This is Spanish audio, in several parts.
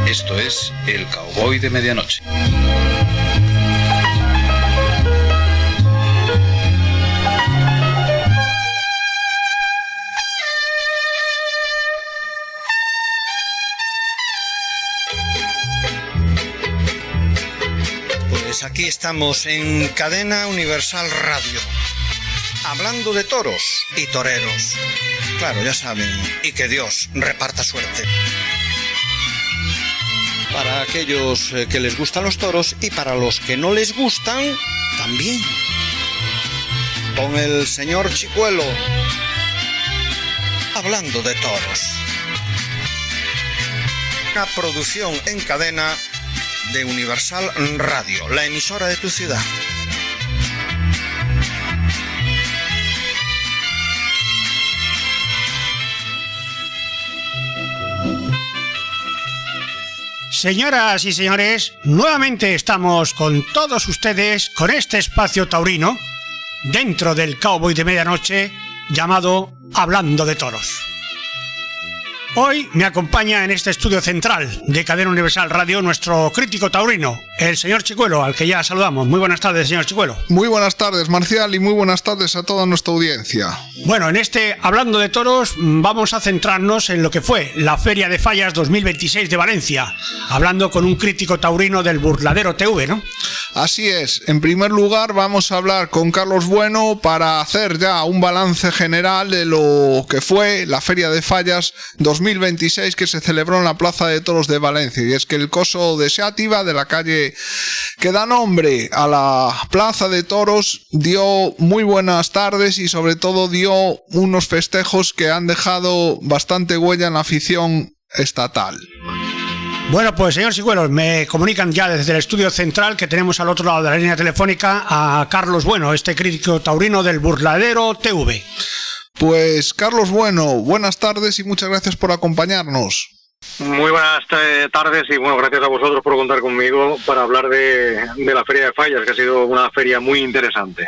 Esto es El Cowboy de Medianoche. Pues aquí estamos en Cadena Universal Radio, hablando de toros y toreros. Claro, ya saben, y que Dios reparta suerte. Para aquellos que les gustan los toros y para los que no les gustan, también. Con el señor Chicuelo, hablando de toros. Una producción en cadena de Universal Radio, la emisora de tu ciudad. Señoras y señores, nuevamente estamos con todos ustedes con este espacio taurino dentro del Cowboy de Medianoche llamado Hablando de Toros. Hoy me acompaña en este estudio central de Cadena Universal Radio nuestro crítico taurino, el señor Chicuelo, al que ya saludamos. Muy buenas tardes, señor Chicuelo. Muy buenas tardes, Marcial, y muy buenas tardes a toda nuestra audiencia. Bueno, en este Hablando de Toros vamos a centrarnos en lo que fue la Feria de Fallas 2026 de Valencia, hablando con un crítico taurino del Burladero TV, ¿no? Así es. En primer lugar, vamos a hablar con Carlos Bueno para hacer ya un balance general de lo que fue la Feria de Fallas 2026 que se celebró en la Plaza de Toros de Valencia. Y es que el coso de Xàtiva, de la calle que da nombre a la Plaza de Toros, dio muy buenas tardes y sobre todo dio unos festejos que han dejado bastante huella en la afición estatal. Bueno, pues señor Chicuelo, me comunican ya desde el estudio central que tenemos al otro lado de la línea telefónica a Carlos Bueno, este crítico taurino del Burladero TV. Pues Carlos Bueno, buenas tardes y muchas gracias por acompañarnos. Muy buenas tardes y bueno, gracias a vosotros por contar conmigo para hablar de la Feria de Fallas, que ha sido una feria muy interesante.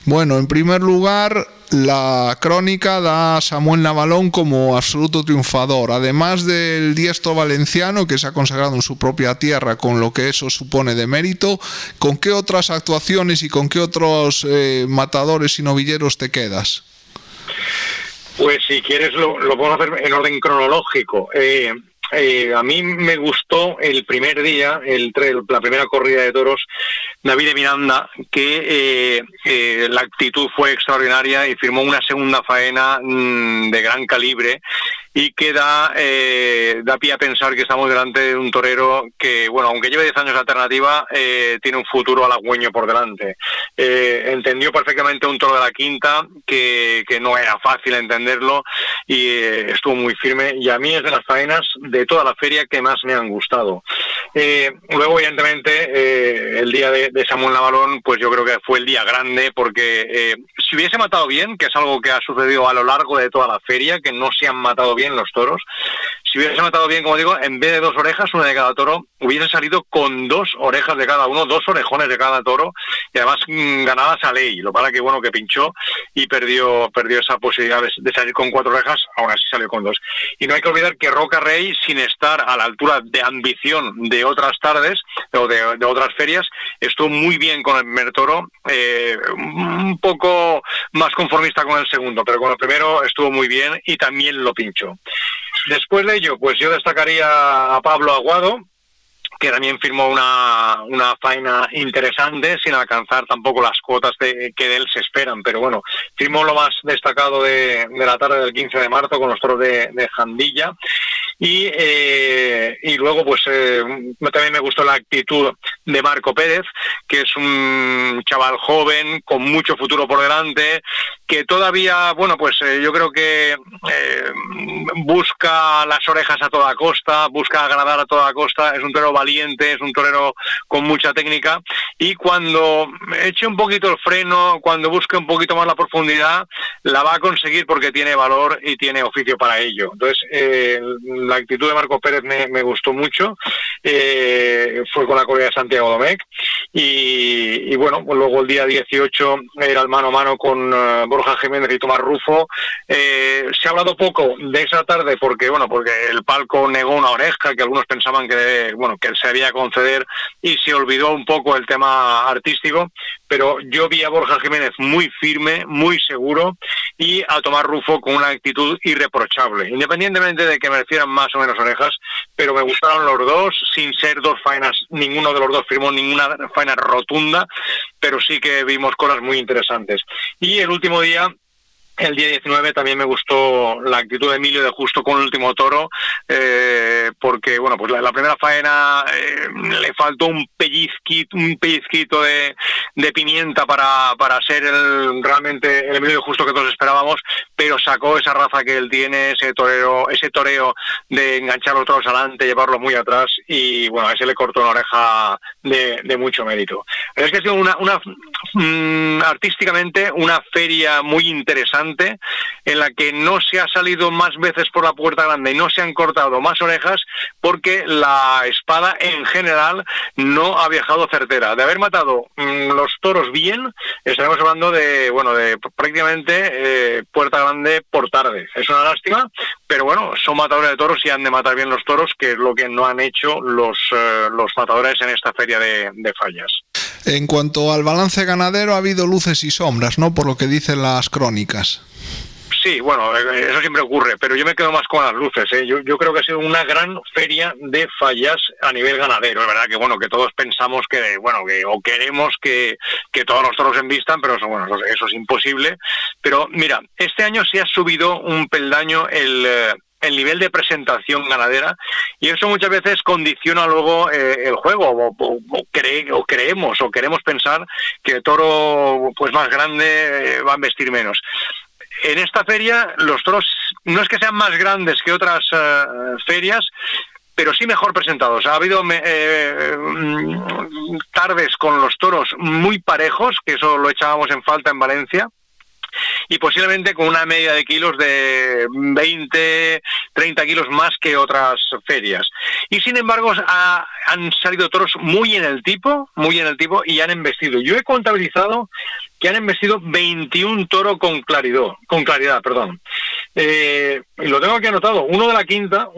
Bueno, en primer lugar, la crónica da a Samuel Navalón como absoluto triunfador, además del diestro valenciano que se ha consagrado en su propia tierra con lo que eso supone de mérito. ¿Con qué otras actuaciones y con qué otros matadores y novilleros te Pues si quieres lo podemos hacer en orden cronológico. A mí me gustó el primer día, la primera corrida de toros, David de Miranda, que la actitud fue extraordinaria y firmó una segunda faena de gran calibre y que da pie a pensar que estamos delante de un torero que, bueno, aunque lleve 10 años de alternativa, tiene un futuro halagüeño por delante. Entendió perfectamente un toro de la quinta, que no era fácil entenderlo, y estuvo muy firme, y a mí es de las faenas de toda la feria que más me han gustado. Luego, evidentemente, el día de Samuel Navalón, pues yo creo que fue el día grande, porque si hubiese matado bien, que es algo que ha sucedido a lo largo de toda la feria, que no se han matado bien los toros, si hubiese matado bien, como digo, en vez de 2 orejas, una de cada toro, hubiese salido con 2 orejas de cada uno, 2 orejones de cada toro, y además ganadas a ley. Lo para que bueno, que pinchó y perdió esa posibilidad de salir con 4 orejas, aún así salió con 2. Y no hay que olvidar que Roca Rey, sin estar a la altura de ambición de otras tardes o de otras ferias, estuvo muy bien con el primer toro, un poco más conformista con el segundo, pero con el primero estuvo muy bien y también lo pinchó. Después de ello, pues yo destacaría a Pablo Aguado, que también firmó una faena interesante, sin alcanzar tampoco las cuotas que de él se esperan, pero bueno, firmó lo más destacado de la tarde del 15 de marzo con los toros de Jandilla. Y luego pues también me gustó la actitud de Marco Pérez, que es un chaval joven con mucho futuro por delante, que todavía, bueno, pues yo creo que busca las orejas a toda costa, busca agradar a toda costa, es un torero valiente, es un torero con mucha técnica, y cuando eche un poquito el freno, cuando busque un poquito más la profundidad, la va a conseguir porque tiene valor y tiene oficio para ello. Entonces la actitud de Marco Pérez me gustó mucho. Fue con la corrida de Santiago Domecq y bueno, pues luego el día 18 era el mano a mano con Borja Jiménez y Tomás Rufo. Se ha hablado poco de esa tarde porque el palco negó una oreja que algunos pensaban que se debía conceder y se olvidó un poco el tema artístico, pero yo vi a Borja Jiménez muy firme, muy seguro, y a Tomás Rufo con una actitud irreprochable, independientemente de que merecieran más o menos orejas, pero me gustaron los dos, sin ser dos faenas, ninguno de los dos firmó ninguna faena rotunda, pero sí que vimos cosas muy interesantes. Y el último día, el día 19, también me gustó la actitud de Emilio de Justo con el último toro, porque pues la primera faena le faltó un pellizquito de pimienta para ser realmente el Emilio de Justo que todos esperábamos, pero sacó esa raza que él tiene, ese toreo de enganchar los toros adelante, llevarlos muy atrás, y a ese le cortó una oreja de mucho mérito. Es que ha sido artísticamente una feria muy interesante, en la que no se ha salido más veces por la puerta grande y no se han cortado más orejas, porque la espada en general no ha viajado certera. De haber matado los toros bien, estaremos hablando de prácticamente puerta grande por tarde. Es una lástima, pero son matadores de toros y han de matar bien los toros, que es lo que no han hecho los matadores en esta feria de Fallas. En cuanto al balance ganadero, ha habido luces y sombras, ¿no? Por lo que dicen las crónicas. Sí, eso siempre ocurre, pero yo me quedo más con las luces, ¿eh? Yo creo que ha sido una gran feria de Fallas a nivel ganadero. Es verdad que todos pensamos o queremos que todos los toros envistan, pero eso es imposible. Pero mira, este año se ha subido un peldaño el nivel de presentación ganadera, y eso muchas veces condiciona luego el juego, o queremos pensar que el toro más grande va a embestir menos. En esta feria los toros no es que sean más grandes que otras ferias, pero sí mejor presentados. Ha habido tardes con los toros muy parejos, que eso lo echábamos en falta en Valencia, y posiblemente con una media de kilos de 20, 30 kilos más que otras ferias. Y sin embargo han salido toros muy en el tipo, y han embestido. Yo he contabilizado que han embestido 21 toros con claridad. Y lo tengo aquí anotado. Uno de la quinta,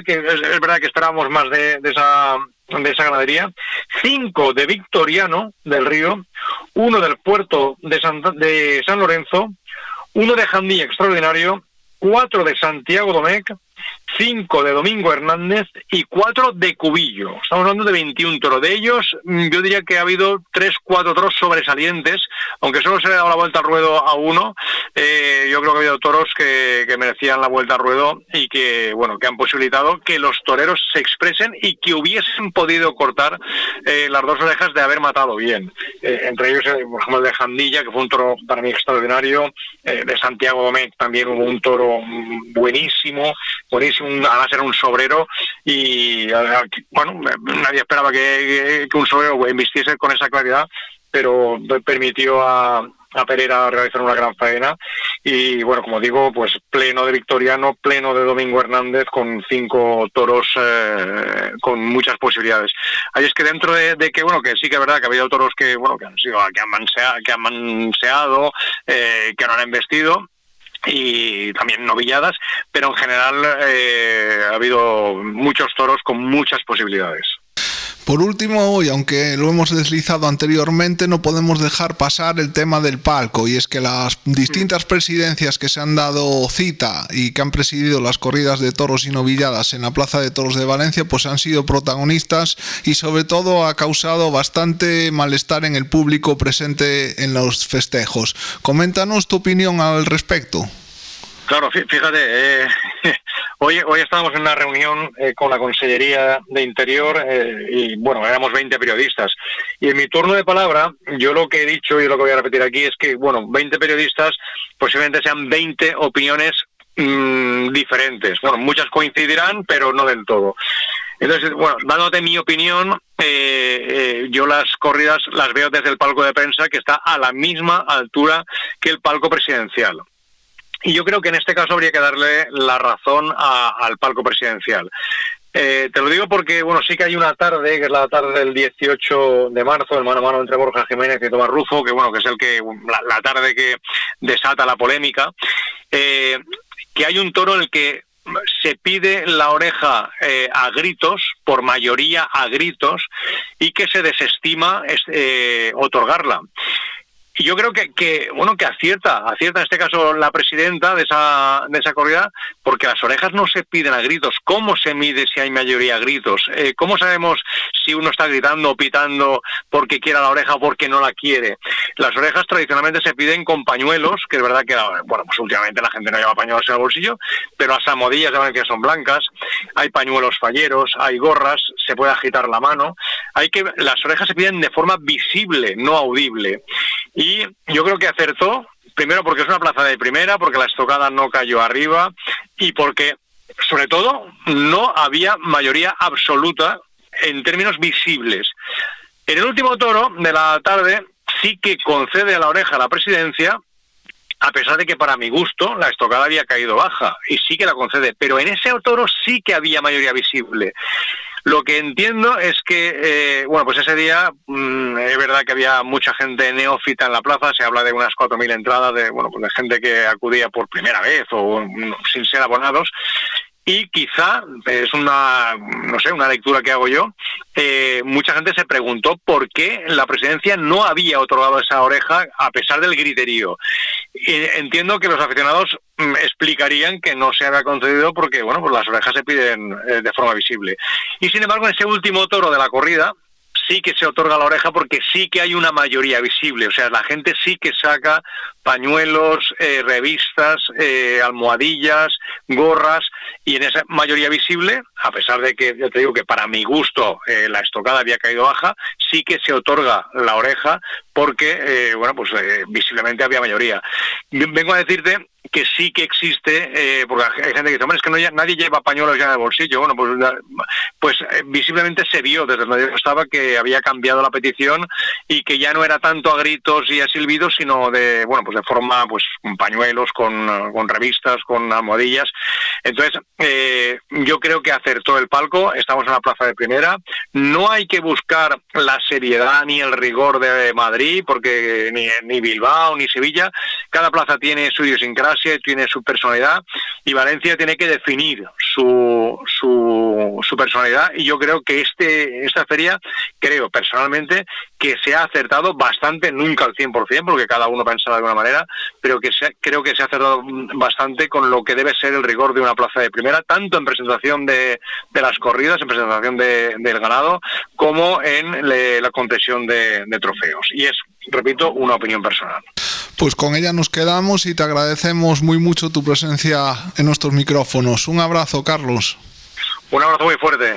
que es verdad que esperábamos más de esa ganadería, 5 de Victoriano del Río, 1 del puerto de San Lorenzo, 1 de Jandilla Extraordinario, 4 de Santiago Domecq, 5 de Domingo Hernández y 4 de Cubillo. Estamos hablando de 21 toros. De ellos, yo diría que ha habido 3-4 toros sobresalientes, aunque solo se le ha dado la vuelta al ruedo a uno. Yo creo que ha habido toros que merecían la vuelta al ruedo y que han posibilitado que los toreros se expresen y que hubiesen podido cortar las dos orejas de haber matado bien. Entre ellos, por ejemplo, el de Jandilla, que fue un toro para mí extraordinario. De Santiago Domecq también hubo un toro buenísimo, además era un sobrero, y nadie esperaba que un sobrero embistiese con esa claridad, pero permitió a Pereira realizar una gran faena. Y como digo, pleno de Victoriano, pleno de Domingo Hernández, con 5 toros con muchas posibilidades. Ahí es que dentro de que sí que es verdad que ha habido toros que han manseado, que no han embestido, y también novilladas, pero en general ha habido muchos toros con muchas posibilidades. Por último, y aunque lo hemos deslizado anteriormente, no podemos dejar pasar el tema del palco, y es que las distintas presidencias que se han dado cita y que han presidido las corridas de toros y novilladas en la Plaza de Toros de Valencia, han sido protagonistas, y sobre todo ha causado bastante malestar en el público presente en los festejos. Coméntanos tu opinión al respecto. Claro, fíjate, hoy estábamos en una reunión con la Consellería de Interior y éramos 20 periodistas. Y en mi turno de palabra, yo lo que he dicho y lo que voy a repetir aquí es que, 20 periodistas posiblemente sean 20 opiniones diferentes. Muchas coincidirán, pero no del todo. Entonces, dándote mi opinión, yo las corridas las veo desde el palco de prensa, que está a la misma altura que el palco presidencial. y yo creo que en este caso habría que darle la razón al palco presidencial. Te lo digo porque, bueno, sí que hay una tarde, que es la tarde del 18 de marzo, el mano a mano entre Borja Jiménez y Tomás Rufo, que bueno, que es la tarde que desata la polémica, que hay un toro en el que se pide la oreja a gritos, por mayoría a gritos, y que se desestima otorgarla. Y yo creo que acierta en este caso la presidenta de esa corrida, porque las orejas no se piden a gritos. ¿Cómo se mide si hay mayoría a gritos? ¿Cómo sabemos si uno está gritando o pitando porque quiere la oreja o porque no la quiere? Las orejas tradicionalmente se piden con pañuelos, que es verdad que, bueno, pues últimamente la gente no lleva pañuelos en el bolsillo, pero las almohadillas de Valencia son blancas, hay pañuelos falleros, hay gorras, se puede agitar la mano. Las orejas se piden de forma visible, no audible. Y yo creo que acertó, primero porque es una plaza de primera, porque la estocada no cayó arriba y porque, sobre todo, no había mayoría absoluta en términos visibles. En el último toro de la tarde sí que concede a la oreja la presidencia, a pesar de que para mi gusto la estocada había caído baja, y sí que la concede, pero en ese toro sí que había mayoría visible. Lo que entiendo es que, pues ese día es verdad que había mucha gente neófita en la plaza, se habla de unas 4.000 entradas de gente que acudía por primera vez o sin ser abonados, y quizá, es una lectura que hago yo, mucha gente se preguntó por qué la presidencia no había otorgado esa oreja a pesar del griterío. Entiendo que los aficionados explicarían que no se había concedido porque, pues las orejas se piden de forma visible. Y sin embargo, en ese último toro de la corrida, sí que se otorga la oreja porque sí que hay una mayoría visible, o sea, la gente sí que saca pañuelos, revistas, almohadillas, gorras, y en esa mayoría visible, a pesar de que, ya te digo que para mi gusto la estocada había caído baja, sí que se otorga la oreja porque, visiblemente había mayoría. Vengo a decirte que sí que existe, porque hay gente que dice, hombre, es que nadie lleva pañuelos ya en el bolsillo. Bueno, pues visiblemente se vio desde donde yo estaba que había cambiado la petición y que ya no era tanto a gritos y a silbidos, sino de forma, con pañuelos, con revistas, con almohadillas. Entonces, yo creo que acertó el palco, estamos en la plaza de primera, no hay que buscar la seriedad ni el rigor de Madrid, porque ni Bilbao ni Sevilla, cada plaza tiene su idiosincrasia, tiene su personalidad, y Valencia tiene que definir su personalidad, y yo creo que esta feria, creo personalmente que se ha acertado bastante, nunca al 100%, porque cada uno pensará de alguna manera, pero creo que se ha acertado bastante con lo que debe ser el rigor de una plaza de primera, tanto en presentación de las corridas, en presentación del ganado, como en la concesión de trofeos. Y es, repito, una opinión personal. Pues con ella nos quedamos y te agradecemos muy mucho tu presencia en nuestros micrófonos. Un abrazo, Carlos. Un abrazo muy fuerte.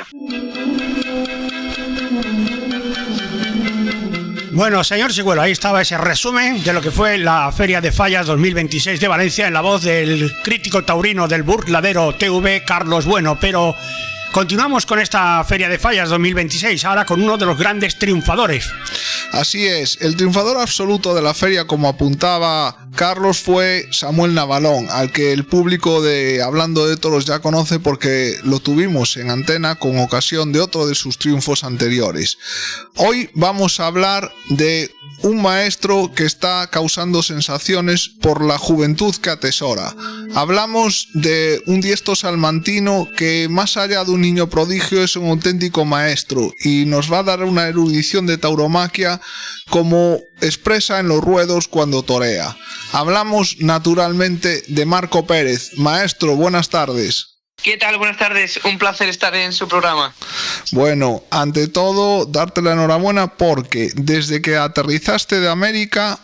Bueno, señor Sigüelo, ahí estaba ese resumen de lo que fue la Feria de Fallas 2026 de Valencia en la voz del crítico taurino del Burladero TV, Carlos Bueno. Pero continuamos con esta Feria de Fallas 2026, ahora con uno de los grandes triunfadores. Así es, el triunfador absoluto de la feria, como apuntaba Carlos, fue Samuel Navalón, al que el público de Hablando de Toros ya conoce porque lo tuvimos en antena con ocasión de otro de sus triunfos anteriores. Hoy vamos a hablar de un maestro que está causando sensaciones por la juventud que atesora. Hablamos de un diestro salmantino que, más allá de un niño prodigio, es un auténtico maestro y nos va a dar una erudición de tauromaquia como expresa en los ruedos cuando torea. Hablamos naturalmente de Marco Pérez. Maestro, buenas tardes. ¿Qué tal? Buenas tardes, un placer estar en su programa. Bueno, ante todo, darte la enhorabuena porque desde que aterrizaste de América,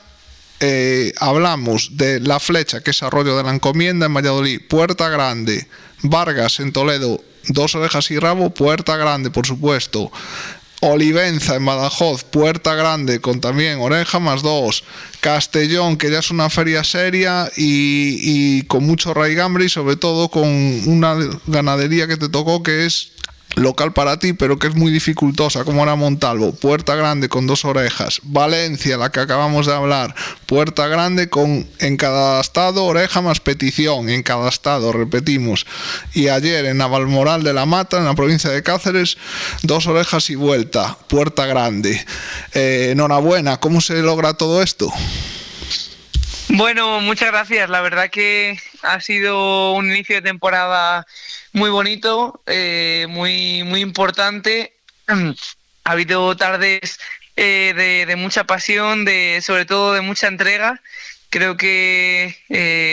hablamos de La Flecha, que es Arroyo de la Encomienda en Valladolid, Puerta Grande, Vargas en Toledo, Dos Orejas y Rabo, Puerta Grande, por supuesto, Olivenza en Badajoz, Puerta Grande, con también oreja más 2, Castellón, que ya es una feria seria y con mucho raigambre, y sobre todo con una ganadería que te tocó, que es local para ti, pero que es muy dificultosa, como era Montalvo, Puerta Grande con 2 orejas, Valencia, la que acabamos de hablar, Puerta Grande con en cada estado oreja más petición, en cada estado, repetimos, y ayer en Navalmoral de la Mata, en la provincia de Cáceres, 2 orejas y vuelta, Puerta Grande. Enhorabuena, ¿cómo se logra todo esto? Bueno, muchas gracias. La verdad que ha sido un inicio de temporada muy bonito, muy importante. Ha habido tardes de mucha pasión, sobre todo de mucha entrega. Creo que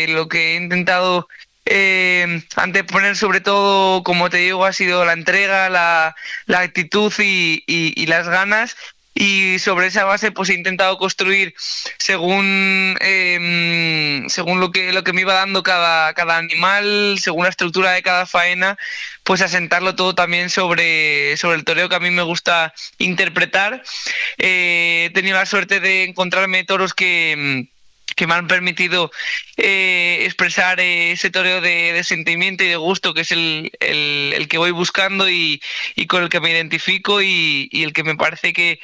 lo que he intentado anteponer sobre todo, como te digo, ha sido la entrega, la actitud y las ganas. Y sobre esa base pues he intentado construir según lo que me iba dando cada animal, según la estructura de cada faena, pues asentarlo todo también sobre el toreo que a mí me gusta interpretar. He tenido la suerte de encontrarme toros que me han permitido expresar ese toreo de sentimiento y de gusto, que es el que voy buscando y con el que me identifico y el que me parece que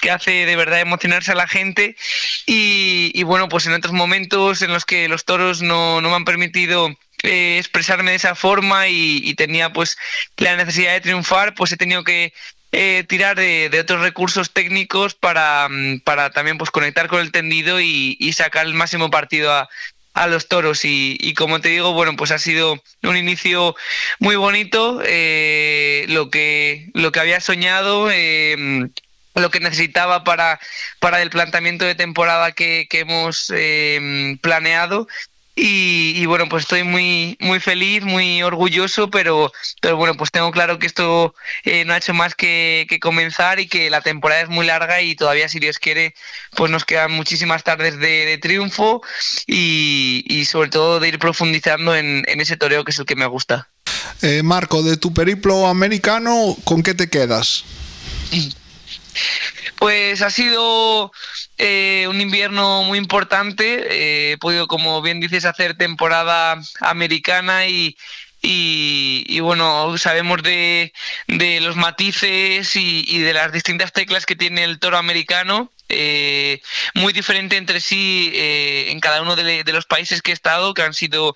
hace de verdad emocionarse a la gente. Y bueno, pues en otros momentos en los que los toros no me han permitido expresarme de esa forma y tenía pues la necesidad de triunfar, pues he tenido que tirar de otros recursos técnicos para también pues conectar con el tendido y sacar el máximo partido a los toros. Y como te digo, bueno, pues ha sido un inicio muy bonito, lo que había soñado, lo que necesitaba para el planteamiento de temporada que hemos planeado. Y bueno, pues estoy muy feliz, muy orgulloso, pero bueno, pues tengo claro que esto no ha hecho más que comenzar y que la temporada es muy larga y todavía, si Dios quiere, pues nos quedan muchísimas tardes de triunfo y sobre todo de ir profundizando en ese toreo que es el que me gusta. Marco, de tu periplo americano, ¿con qué te quedas? Pues ha sido un invierno muy importante. He podido, como bien dices, hacer temporada americana y bueno, sabemos de los matices y de las distintas teclas que tiene el toro americano. Muy diferente entre sí en cada uno de los países que he estado, que han sido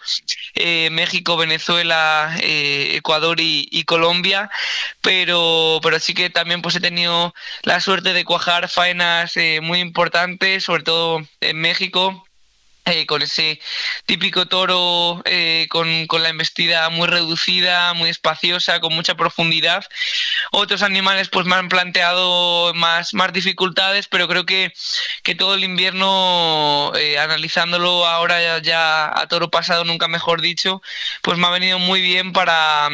México, Venezuela, Ecuador y Colombia, pero sí que también pues he tenido la suerte de cuajar faenas muy importantes, sobre todo en México. Con ese típico toro con la embestida muy reducida, muy espaciosa, con mucha profundidad. Otros animales pues me han planteado más dificultades, pero creo que todo el invierno, analizándolo ahora ya a toro pasado, nunca mejor dicho, pues me ha venido muy bien para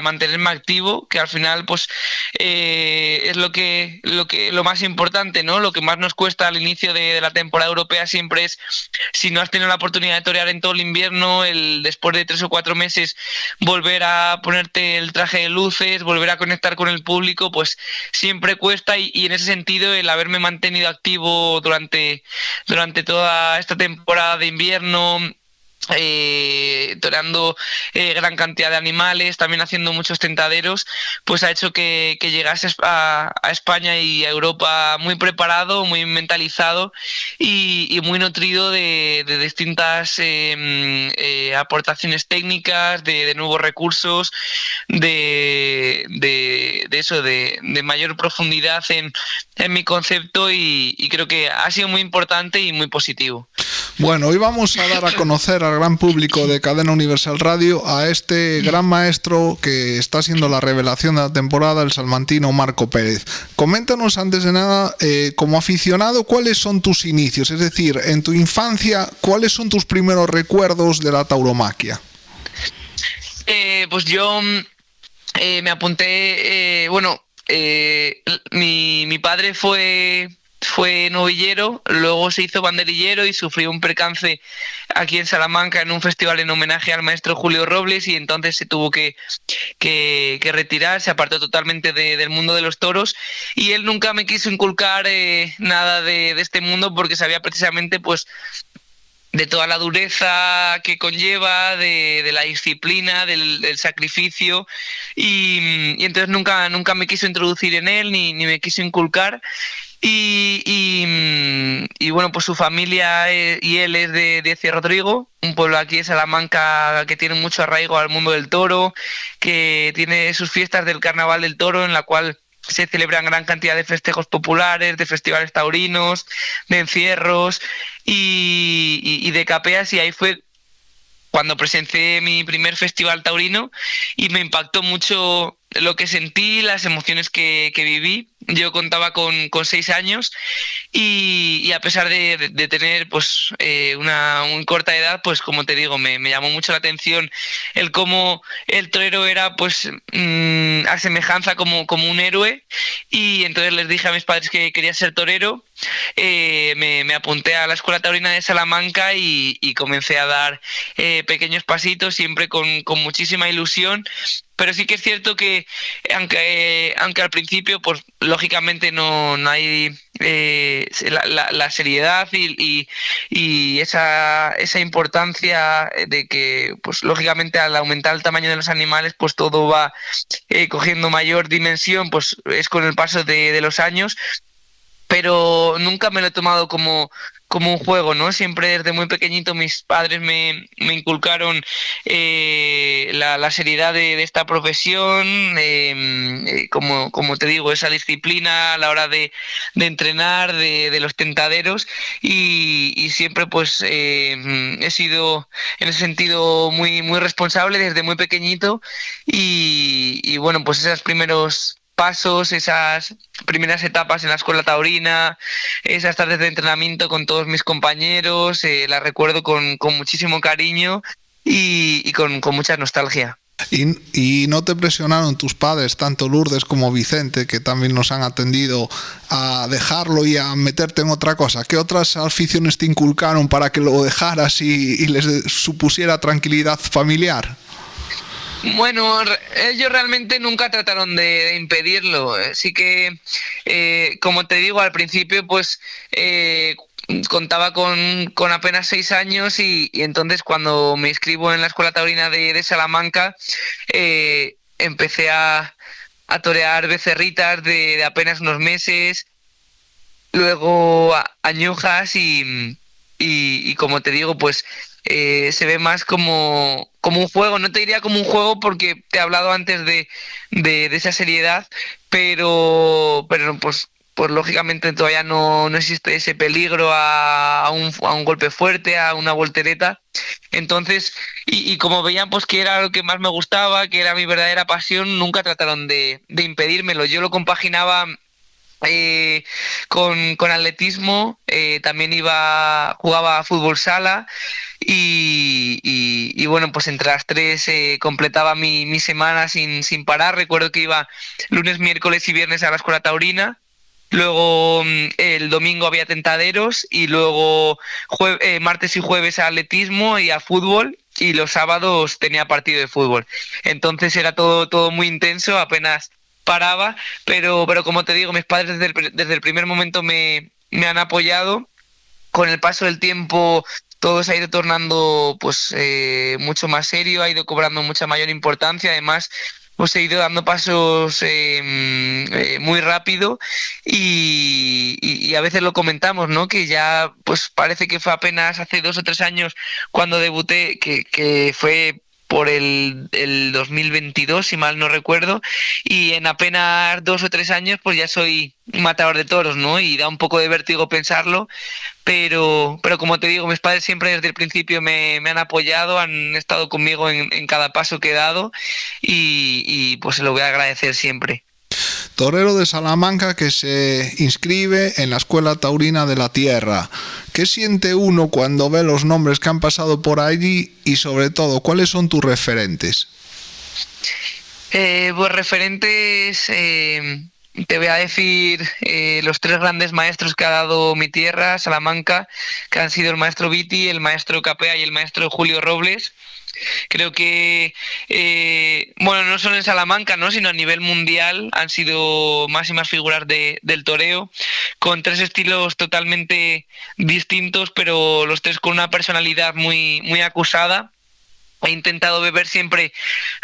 mantenerme activo, que al final pues es lo más importante, ¿no? Lo que más nos cuesta al inicio de la temporada europea siempre es, si no has tenido la oportunidad de torear en todo el invierno, después de 3 o 4 meses volver a ponerte el traje de luces, volver a conectar con el público, pues siempre cuesta y en ese sentido el haberme mantenido activo durante toda esta temporada de invierno, toreando gran cantidad de animales, también haciendo muchos tentaderos, pues ha hecho que llegase a España y a Europa muy preparado, muy mentalizado y muy nutrido de distintas aportaciones técnicas, de nuevos recursos, de mayor profundidad en mi concepto y creo que ha sido muy importante y muy positivo. Bueno, hoy vamos a dar a conocer al gran público de Cadena Universal Radio a este gran maestro que está siendo la revelación de la temporada, el salmantino Marco Pérez. Coméntanos antes de nada, como aficionado, ¿cuáles son tus inicios? Es decir, en tu infancia, ¿cuáles son tus primeros recuerdos de la tauromaquia? Pues yo me apunté, mi padre fue novillero, luego se hizo banderillero y sufrió un percance aquí en Salamanca en un festival en homenaje al maestro Julio Robles y entonces se tuvo que retirar, se apartó totalmente del mundo de los toros y él nunca me quiso inculcar nada de este mundo porque sabía precisamente pues de toda la dureza que conlleva, de la disciplina, del sacrificio, y entonces nunca me quiso introducir en él ni me quiso inculcar. Y bueno, pues su familia y él es de Ciudad-Rodrigo, un pueblo aquí de Salamanca que tiene mucho arraigo al mundo del toro, que tiene sus fiestas del Carnaval del Toro, en la cual se celebran gran cantidad de festejos populares, de festivales taurinos, de encierros y de capeas, y ahí fue cuando presencié mi primer festival taurino y me impactó mucho lo que sentí, las emociones que viví. Yo contaba con 6 años y a pesar de tener pues una muy corta edad, pues como te digo, me llamó mucho la atención el cómo el torero era pues a semejanza como un héroe, y entonces les dije a mis padres que quería ser torero. Me apunté a la Escuela Taurina de Salamanca y comencé a dar pequeños pasitos, siempre con muchísima ilusión. Pero sí que es cierto que aunque al principio pues lógicamente no hay la seriedad y esa importancia de que pues lógicamente al aumentar el tamaño de los animales pues todo va cogiendo mayor dimensión, pues es con el paso de los años. Pero nunca me lo he tomado como un juego, ¿no? Siempre desde muy pequeñito mis padres me inculcaron la seriedad de esta profesión, como te digo, esa disciplina a la hora de entrenar, de los tentaderos, y siempre pues he sido en ese sentido muy, muy responsable desde muy pequeñito, y bueno, pues esos primeros pasos, esas primeras etapas en la escuela taurina, esas tardes de entrenamiento con todos mis compañeros, las recuerdo con muchísimo cariño y con mucha nostalgia. ¿Y no te presionaron tus padres, tanto Lourdes como Vicente, que también nos han atendido, a dejarlo y a meterte en otra cosa? ¿Qué otras aficiones te inculcaron para que lo dejaras y les supusiera tranquilidad familiar? Bueno, ellos realmente nunca trataron de impedirlo. Sí que, como te digo, al principio pues contaba con apenas 6 años y entonces cuando me inscribo en la Escuela Taurina de Salamanca empecé a torear becerritas de apenas unos meses, luego añujas y como te digo, pues se ve más como un juego. No te diría como un juego porque te he hablado antes de esa seriedad, pero pues lógicamente todavía no existe ese peligro a un golpe fuerte, a una voltereta. Entonces, y como veían pues que era lo que más me gustaba, que era mi verdadera pasión, nunca trataron de impedírmelo. Yo lo compaginaba con atletismo, también jugaba a fútbol sala y bueno, pues entre las tres completaba mi semana sin parar. Recuerdo que iba lunes, miércoles y viernes a la Escuela Taurina, luego el domingo había tentaderos y luego martes y jueves a atletismo y a fútbol, y los sábados tenía partido de fútbol. Entonces era todo muy intenso, apenas paraba, pero como te digo, mis padres desde el primer momento me han apoyado. Con el paso del tiempo todo se ha ido tornando pues mucho más serio, ha ido cobrando mucha mayor importancia. Además, pues he ido dando pasos muy rápido y a veces lo comentamos, ¿no? Que ya pues parece que fue apenas hace 2 o 3 años cuando debuté, que fue por el 2022, si mal no recuerdo, y en apenas 2 o 3 años pues ya soy matador de toros, ¿no? Y da un poco de vértigo pensarlo, pero como te digo, mis padres siempre desde el principio me han apoyado, han estado conmigo en cada paso que he dado y pues se lo voy a agradecer siempre. Torero de Salamanca que se inscribe en la Escuela Taurina de la Tierra. ¿Qué siente uno cuando ve los nombres que han pasado por allí y sobre todo, cuáles son tus referentes? Pues referentes, te voy a decir los 3 grandes maestros que ha dado mi tierra, Salamanca, que han sido el maestro Viti, el maestro Capea y el maestro Julio Robles. Creo que, bueno, no solo en Salamanca, ¿no?, sino a nivel mundial han sido máximas figuras del toreo, con 3 estilos totalmente distintos, pero los 3 con una personalidad muy, muy acusada. He intentado beber siempre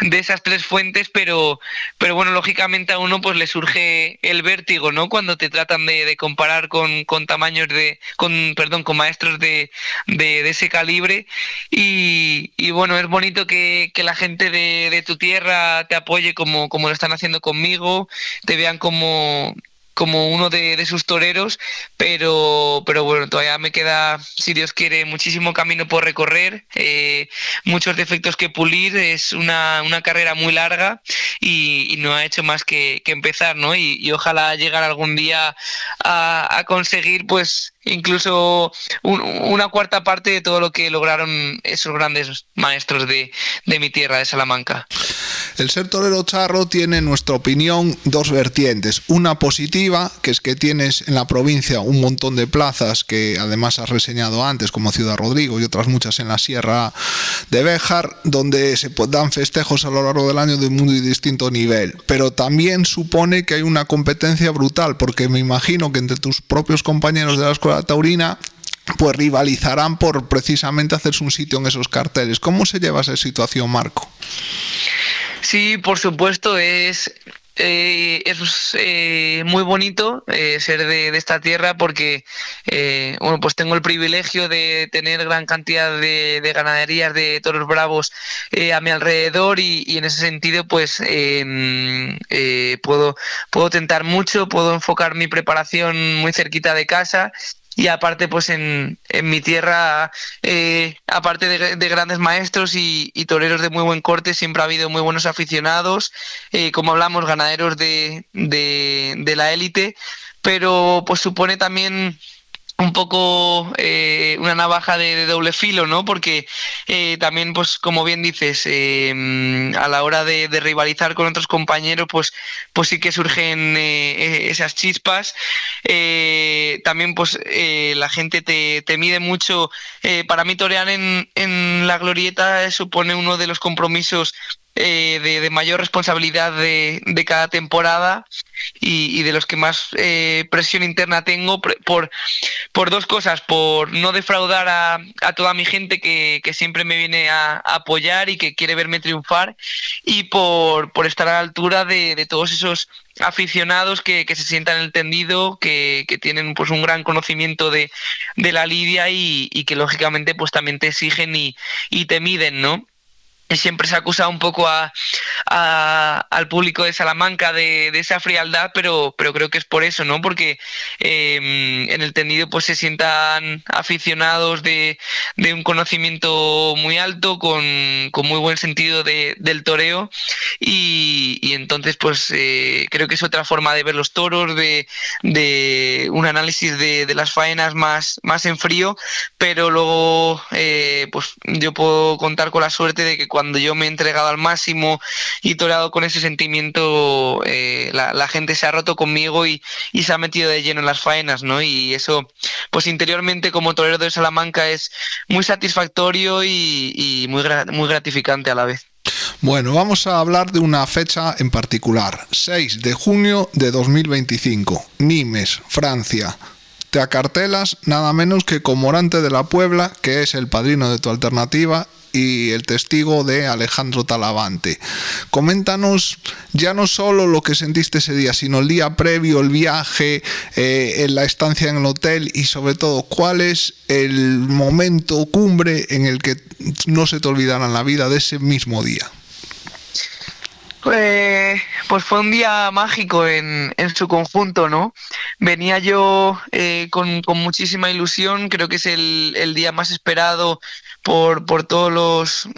de esas 3 fuentes, pero bueno, lógicamente a uno pues le surge el vértigo, ¿no?, cuando te tratan de comparar con tamaños con maestros de ese calibre. Y bueno, es bonito que la gente de tu tierra te apoye como lo están haciendo conmigo, te vean como uno de sus toreros, pero bueno, todavía me queda, si Dios quiere, muchísimo camino por recorrer, muchos defectos que pulir. Es una carrera muy larga y no ha hecho más que empezar, ¿no? Y ojalá llegar algún día a conseguir, pues, incluso una cuarta parte de todo lo que lograron esos grandes maestros de mi tierra, de Salamanca. El ser torero charro tiene, en nuestra opinión, 2 vertientes. Una positiva, que es que tienes en la provincia un montón de plazas que además has reseñado antes, como Ciudad Rodrigo y otras muchas en la Sierra de Béjar, donde se dan festejos a lo largo del año de un muy distinto nivel. Pero también supone que hay una competencia brutal, porque me imagino que entre tus propios compañeros de la Escuela Taurina pues rivalizarán por precisamente hacerse un sitio en esos carteles. ¿Cómo se lleva esa situación, Marco? Sí, por supuesto, es muy bonito ser de esta tierra, porque bueno, pues tengo el privilegio de tener gran cantidad de ganaderías de toros bravos a mi alrededor, y en ese sentido pues puedo tentar mucho, puedo enfocar mi preparación muy cerquita de casa. Y aparte, pues en mi tierra, aparte de grandes maestros y toreros de muy buen corte, siempre ha habido muy buenos aficionados, como hablamos, ganaderos de la élite, pero pues supone también un poco una navaja de doble filo, ¿no? Porque también, pues como bien dices, a la hora de rivalizar con otros compañeros, pues sí que surgen esas chispas. También pues la gente te mide mucho. Para mí torear en la glorieta supone uno de los compromisos de mayor responsabilidad de cada temporada, y de los que más presión interna tengo, por 2 cosas: por no defraudar a toda mi gente que siempre me viene a apoyar y que quiere verme triunfar, y por estar a la altura de todos esos aficionados que se sientan en el tendido, que tienen pues un gran conocimiento de la lidia, y que lógicamente pues también te exigen y te miden, ¿no? Siempre se acusa un poco al público de Salamanca de esa frialdad, pero creo que es por eso, ¿no? Porque en el tendido pues se sientan aficionados de un conocimiento muy alto, con muy buen sentido del toreo, y entonces pues creo que es otra forma de ver los toros, de un análisis de las faenas más en frío, pero luego pues yo puedo contar con la suerte de que cuando yo me he entregado al máximo y toreado con ese sentimiento, la gente se ha roto conmigo y se ha metido de lleno en las faenas, ¿no? Y eso, pues interiormente, como torero de Salamanca, es muy satisfactorio y muy gratificante a la vez. Bueno, vamos a hablar de una fecha en particular. 6 de junio de 2025, Nimes, Francia. Te acartelas nada menos que con Morante de la Puebla, que es el padrino de tu alternativa y el testigo de Alejandro Talavante. Coméntanos ya no solo lo que sentiste ese día, sino el día previo, el viaje, la estancia en el hotel, y sobre todo, ¿cuál es el momento cumbre en el que no se te olvidará en la vida de ese mismo día? Pues fue un día mágico en su conjunto, ¿no? Venía yo con muchísima ilusión. Creo que es el día más esperado por todos los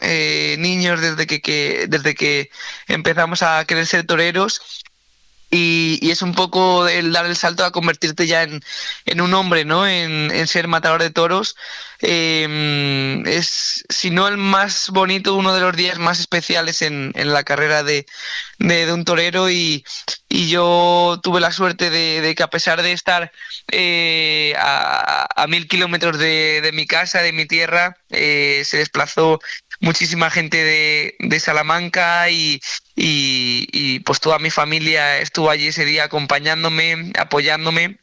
niños desde que empezamos a querer ser toreros. Y es un poco el dar el salto a convertirte ya en un hombre, ¿no? En ser matador de toros. Es, si no el más bonito, uno de los días más especiales en la carrera de un torero, y yo tuve la suerte de que, a pesar de estar a 1000 kilómetros de mi casa, de mi tierra, se desplazó muchísima gente de Salamanca y pues toda mi familia estuvo allí ese día acompañándome, apoyándome.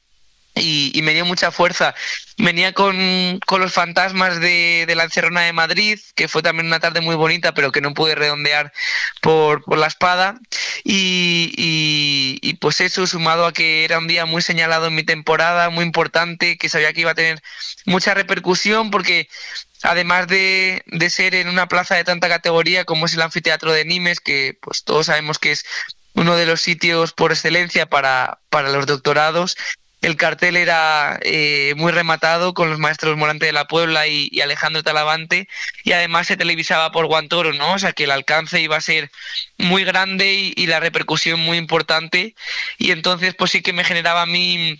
Y me dio mucha fuerza. Venía con los fantasmas de la Encerrona de Madrid, que fue también una tarde muy bonita, pero que no pude redondear por la espada. Y pues eso, sumado a que era un día muy señalado en mi temporada, muy importante, que sabía que iba a tener mucha repercusión, porque además de ser en una plaza de tanta categoría como es el Anfiteatro de Nimes, que pues todos sabemos que es uno de los sitios por excelencia para los doctorados, el cartel era muy rematado con los maestros Morante de la Puebla y Alejandro Talavante, y además se televisaba por Guantoro, ¿no? O sea que el alcance iba a ser muy grande y la repercusión muy importante, y entonces pues sí que me generaba a mí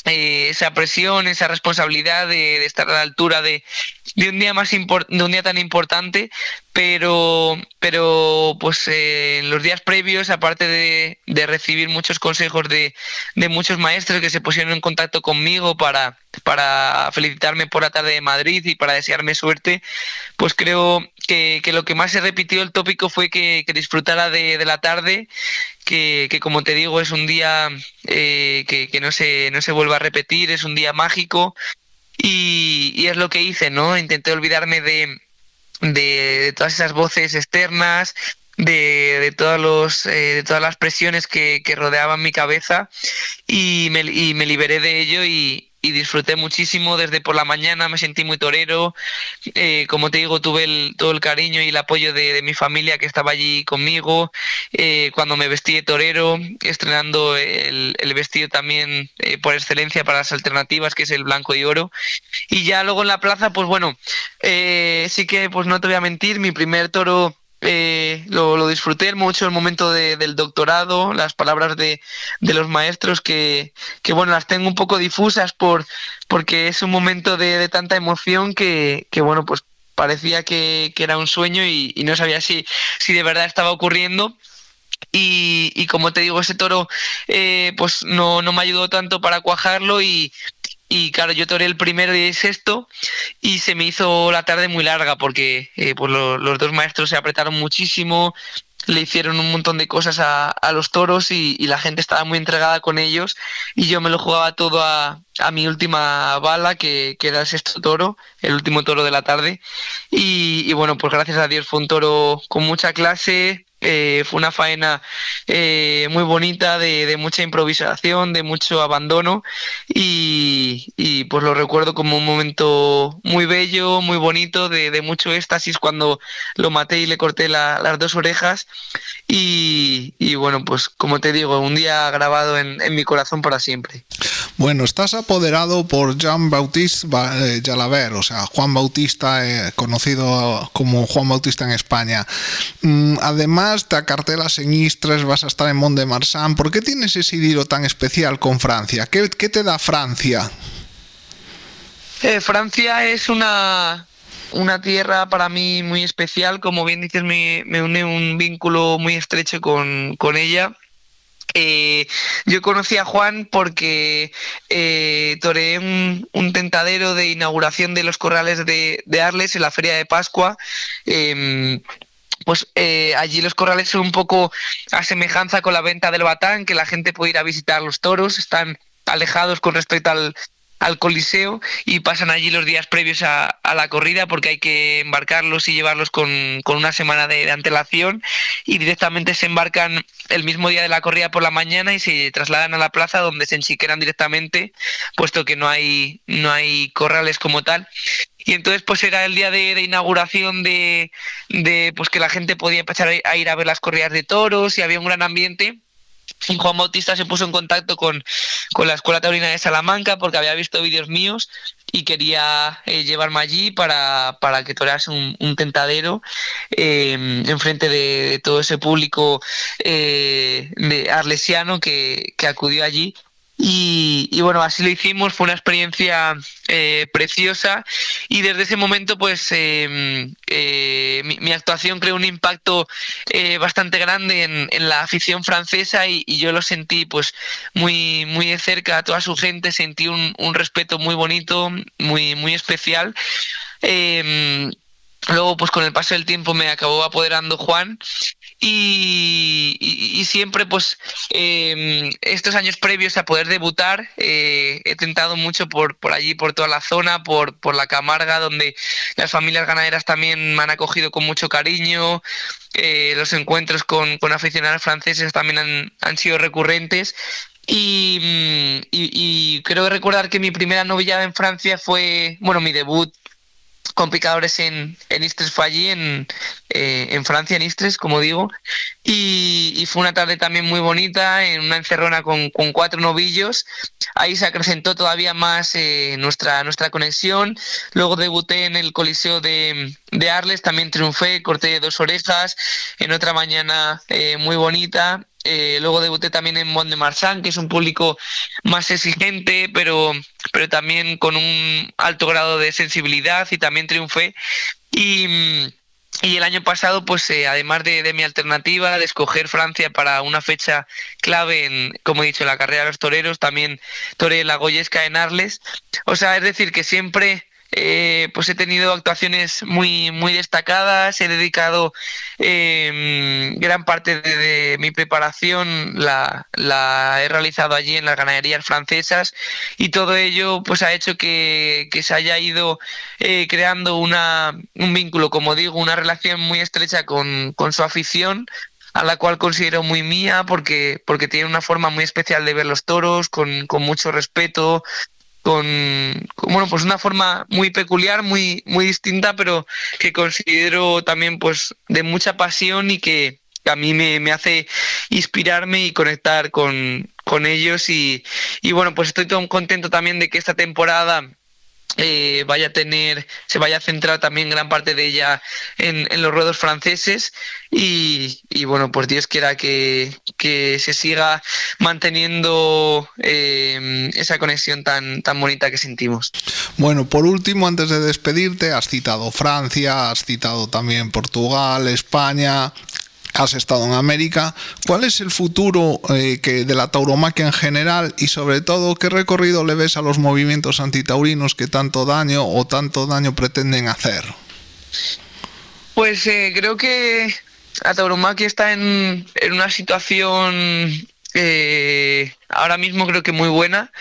esa presión, esa responsabilidad de estar a la altura de un día de un día tan importante, pero pues en los días previos, aparte de recibir muchos consejos de muchos maestros que se pusieron en contacto conmigo para felicitarme por la tarde de Madrid y para desearme suerte, pues creo que lo que más se repitió el tópico fue que disfrutara de la tarde, que como te digo es un día que no se vuelva a repetir, es un día mágico, y es lo que hice, ¿no? Intenté olvidarme de todas esas voces externas, de todas las presiones que rodeaban mi cabeza, y me liberé de ello y disfruté muchísimo. Desde por la mañana me sentí muy torero. Como te digo, tuve todo el cariño y el apoyo de mi familia, que estaba allí conmigo cuando me vestí de torero, estrenando el vestido también por excelencia para las alternativas, que es el blanco y oro. Y ya luego en la plaza, pues bueno, sí que pues no te voy a mentir, mi primer toro lo disfruté mucho, el momento del doctorado, las palabras de los maestros que bueno, las tengo un poco difusas porque es un momento de tanta emoción que bueno, pues parecía que era un sueño y no sabía si de verdad estaba ocurriendo. Y como te digo, ese toro pues no me ayudó tanto para cuajarlo, y claro, yo toreé el primero y el sexto y se me hizo la tarde muy larga porque pues los dos maestros se apretaron muchísimo, le hicieron un montón de cosas a los toros y la gente estaba muy entregada con ellos, y yo me lo jugaba todo a mi última bala, que era el sexto toro, el último toro de la tarde, y bueno, pues gracias a Dios fue un toro con mucha clase. Fue una faena muy bonita, de mucha improvisación, de mucho abandono, y pues lo recuerdo como un momento muy bello, muy bonito, de mucho éxtasis cuando lo maté y le corté las dos orejas, y bueno, pues como te digo, un día grabado en mi corazón para siempre. Bueno, estás apoderado por Jean-Baptiste Jalabert, o sea, Juan Bautista, conocido como Juan Bautista en España. Además, te acartelas en Istres, vas a estar en Mont-de-Marsan. ¿Por qué tienes ese idilio tan especial con Francia? ¿Qué te da Francia? Francia es una tierra para mí muy especial. Como bien dices, me une un vínculo muy estrecho con ella. Yo conocí a Juan porque toreé un tentadero de inauguración de los corrales de Arles en la Feria de Pascua. Pues allí los corrales son un poco a semejanza con la venta del Batán, que la gente puede ir a visitar los toros, están alejados con respecto al Coliseo, y pasan allí los días previos a la corrida, porque hay que embarcarlos y llevarlos con una semana de antelación, y directamente se embarcan el mismo día de la corrida por la mañana y se trasladan a la plaza, donde se enchiqueran directamente, puesto que no hay corrales como tal. Y entonces pues era el día de inauguración de pues que la gente podía empezar a ir a ver las corridas de toros, y había un gran ambiente. Y Juan Bautista se puso en contacto con la Escuela Taurina de Salamanca, porque había visto vídeos míos y quería llevarme allí para que torease un tentadero enfrente de todo ese público de arlesiano que acudió allí. Y bueno, así lo hicimos, fue una experiencia preciosa, y desde ese momento pues mi actuación creó un impacto bastante grande en la afición francesa, y yo lo sentí pues muy, muy de cerca a toda su gente, sentí un respeto muy bonito, muy, muy especial. Luego, pues con el paso del tiempo me acabó apoderando Juan y siempre, pues estos años previos a poder debutar, he tentado mucho por allí, por toda la zona, por la Camarga, donde las familias ganaderas también me han acogido con mucho cariño. Los encuentros con aficionados franceses también han sido recurrentes. Y creo recordar que mi primera novillada en Francia fue, bueno, mi debut con picadores en Istres fue allí, en Francia, en Istres, como digo, y fue una tarde también muy bonita, en una encerrona con 4 novillos. Ahí se acrecentó todavía más nuestra conexión. Luego debuté en el Coliseo de Arles, también triunfé, corté 2 orejas, en otra mañana muy bonita. Luego debuté también en Mont-de-Marsan, que es un público más exigente, pero también con un alto grado de sensibilidad, y también triunfé. Y el año pasado, pues además de mi alternativa de escoger Francia para una fecha clave en, como he dicho, la carrera de los toreros, también toreé la Goyesca en Arles. O sea, es decir, que siempre pues he tenido actuaciones muy destacadas. He dedicado gran parte de mi preparación la he realizado allí en las ganaderías francesas, y todo ello pues ha hecho que se haya ido creando un vínculo, como digo, una relación muy estrecha con su afición, a la cual considero muy mía, porque tiene una forma muy especial de ver los toros, con mucho respeto, bueno, pues una forma muy peculiar, muy distinta, pero que considero también pues de mucha pasión, y que a mí me hace inspirarme y conectar con ellos. Y bueno, pues estoy todo contento también de que esta temporada se vaya a centrar también gran parte de ella en los ruedos franceses, y bueno, pues Dios quiera que se siga manteniendo esa conexión tan bonita que sentimos. Bueno, por último, antes de despedirte, has citado Francia, has citado también Portugal, España, has estado en América. ¿Cuál es el futuro de la tauromaquia en general, y sobre todo qué recorrido le ves a los movimientos antitaurinos que tanto daño pretenden hacer? Pues creo que la tauromaquia está en una situación ahora mismo creo que muy buena.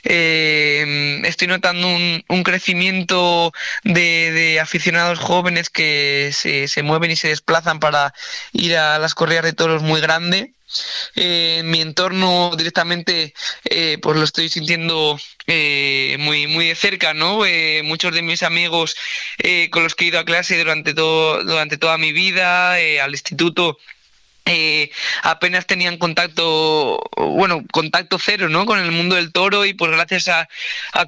Estoy notando un crecimiento de aficionados jóvenes que se mueven y se desplazan para ir a las corridas de toros muy grande. En mi entorno directamente pues lo estoy sintiendo muy de cerca, ¿no? Muchos de mis amigos con los que he ido a clase durante toda mi vida, al instituto, apenas tenían contacto cero, ¿no?, con el mundo del toro, y pues gracias a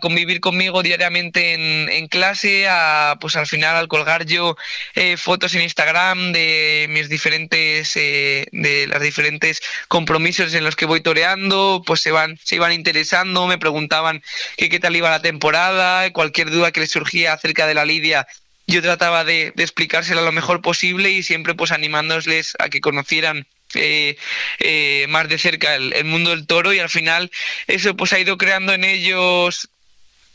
convivir conmigo diariamente en clase, pues al final, al colgar yo fotos en Instagram de mis diferentes de los diferentes compromisos en los que voy toreando, pues se iban interesando, me preguntaban qué tal iba la temporada, cualquier duda que les surgía acerca de la lidia yo trataba de explicársela lo mejor posible, y siempre pues animándoles a que conocieran más de cerca el mundo del toro, y al final eso pues ha ido creando en ellos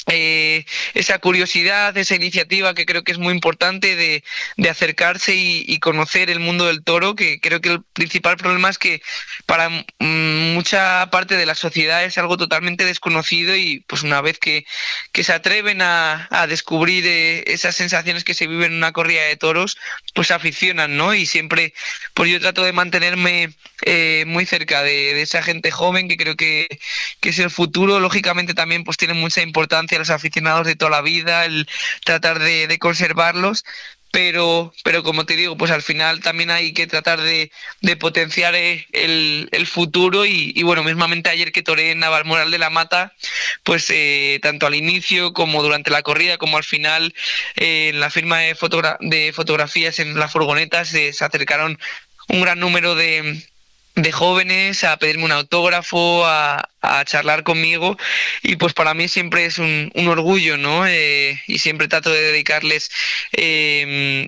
esa curiosidad, esa iniciativa que creo que es muy importante de acercarse y conocer el mundo del toro, que creo que el principal problema es que para mucha parte de la sociedad es algo totalmente desconocido, y pues una vez que se atreven a descubrir esas sensaciones que se viven en una corrida de toros, pues se aficionan, ¿no? Y siempre pues yo trato de mantenerme muy cerca de esa gente joven, que creo que es el futuro. Lógicamente también pues tiene mucha importancia los aficionados de toda la vida, el tratar de conservarlos, pero como te digo, pues al final también hay que tratar de potenciar el futuro, y bueno, mismamente ayer que toreé en Navalmoral de la Mata, pues tanto al inicio como durante la corrida como al final, en la firma de fotografías en las furgonetas se acercaron un gran número de jóvenes a pedirme un autógrafo, a charlar conmigo, y pues para mí siempre es un orgullo, ¿no? Y siempre trato de dedicarles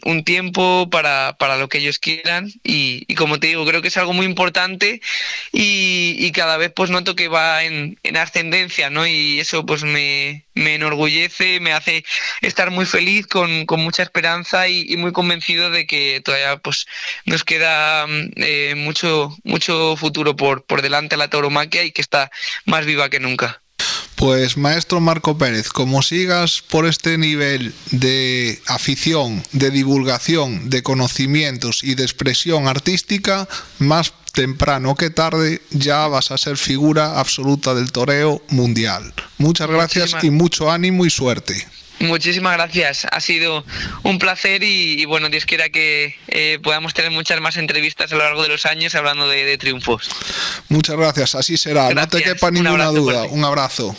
un tiempo para lo que ellos quieran, y como te digo, creo que es algo muy importante, y cada vez pues noto que va en ascendencia, ¿no? Y eso pues me enorgullece, me hace estar muy feliz, con mucha esperanza y muy convencido de que todavía pues nos queda mucho futuro por delante a la tauromaquia, y que está más viva que nunca. Pues maestro Marco Pérez, como sigas por este nivel de afición, de divulgación, de conocimientos y de expresión artística, más temprano que tarde ya vas a ser figura absoluta del toreo mundial. Muchas gracias y mucho ánimo y suerte. Muchísimas gracias, ha sido un placer, y bueno, Dios quiera que podamos tener muchas más entrevistas a lo largo de los años hablando de triunfos. Muchas gracias, así será, gracias. No te quepa ninguna duda. Fuerte. Un abrazo.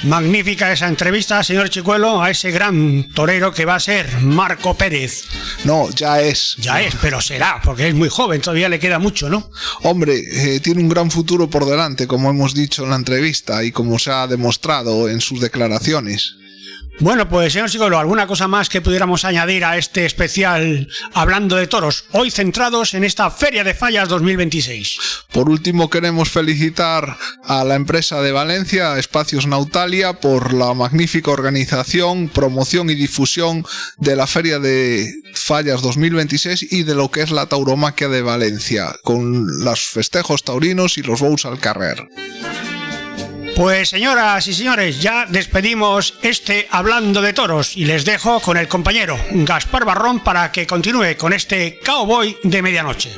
Magnífica esa entrevista, señor Chicuelo, a ese gran torero que va a ser Marco Pérez. No, ya es. Ya es, pero será, porque es muy joven, todavía le queda mucho, ¿no? Hombre, tiene un gran futuro por delante, como hemos dicho en la entrevista y como se ha demostrado en sus declaraciones. Bueno, pues señor Chicuelo, ¿alguna cosa más que pudiéramos añadir a este especial Hablando de Toros, hoy centrados en esta Feria de Fallas 2026? Por último, queremos felicitar a la empresa de Valencia, Espacios Nautalia, por la magnífica organización, promoción y difusión de la Feria de Fallas 2026 y de lo que es la tauromaquia de Valencia, con los festejos taurinos y los bous al carrer. Pues señoras y señores, ya despedimos este Hablando de Toros y les dejo con el compañero Gaspar Barrón para que continúe con este Cowboy de Medianoche.